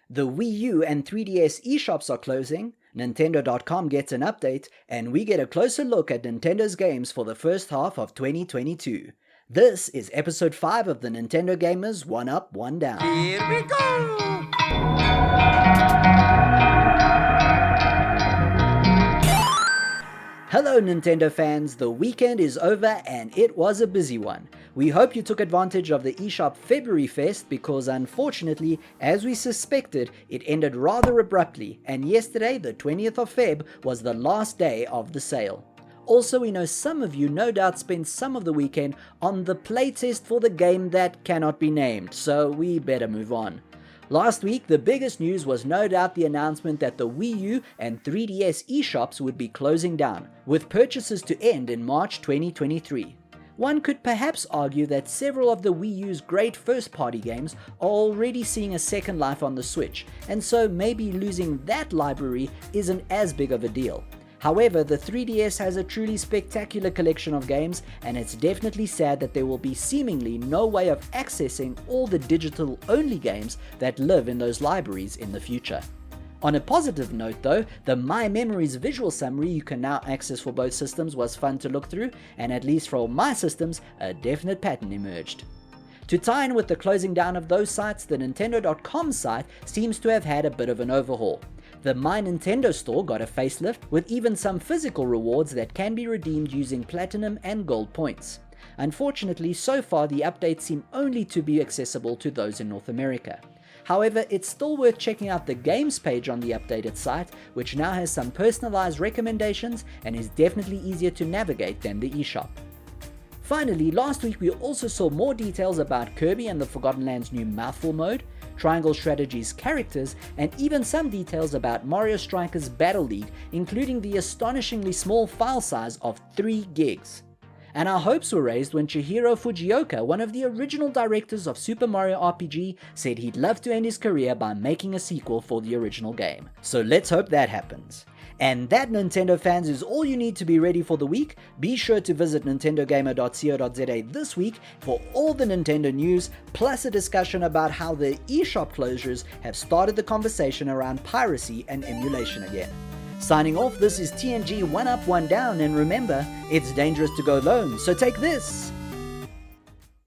The Wii U and 3DS eShops are closing, Nintendo.com gets an update, and we get a closer look at Nintendo's games for the first half of 2022. This is episode 5 of the Nintendo Gamers One Up, One Down. Here we go! Hello Nintendo fans, the weekend is over and it was a busy one. We hope you took advantage of the eShop February Fest because unfortunately, as we suspected, it ended rather abruptly and yesterday, the 20th of Feb, was the last day of the sale. Also, we know some of you no doubt spent some of the weekend on the playtest for the game that cannot be named, so we better move on. Last week, the biggest news was no doubt the announcement that the Wii U and 3DS eShops would be closing down, with purchases to end in March 2023. One could perhaps argue that several of the Wii U's great first-party games are already seeing a second life on the Switch, and so maybe losing that library isn't as big of a deal. However, the 3DS has a truly spectacular collection of games, and it's definitely sad that there will be seemingly no way of accessing all the digital-only games that live in those libraries in the future. On a positive note though, the My Memories visual summary you can now access for both systems was fun to look through, and at least for all my systems, a definite pattern emerged. To tie in with the closing down of those sites, the Nintendo.com site seems to have had a bit of an overhaul. The My Nintendo store got a facelift, with even some physical rewards that can be redeemed using platinum and gold points. Unfortunately, so far the updates seem only to be accessible to those in North America. However, it's still worth checking out the games page on the updated site, which now has some personalized recommendations and is definitely easier to navigate than the eShop. Finally, last week we also saw more details about Kirby and the Forgotten Land's new Mouthful mode, Triangle Strategy's characters, and even some details about Mario Strikers Battle League, including the astonishingly small file size of 3 gigs. And our hopes were raised when Chihiro Fujioka, one of the original directors of Super Mario RPG, said he'd love to end his career by making a sequel for the original game. So let's hope that happens. And that, Nintendo fans, is all you need to be ready for the week. Be sure to visit nintendogamer.co.za this week for all the Nintendo news, plus a discussion about how the eShop closures have started the conversation around piracy and emulation again. Signing off, this is TNG One Up, One Down, and remember, it's dangerous to go alone, so take this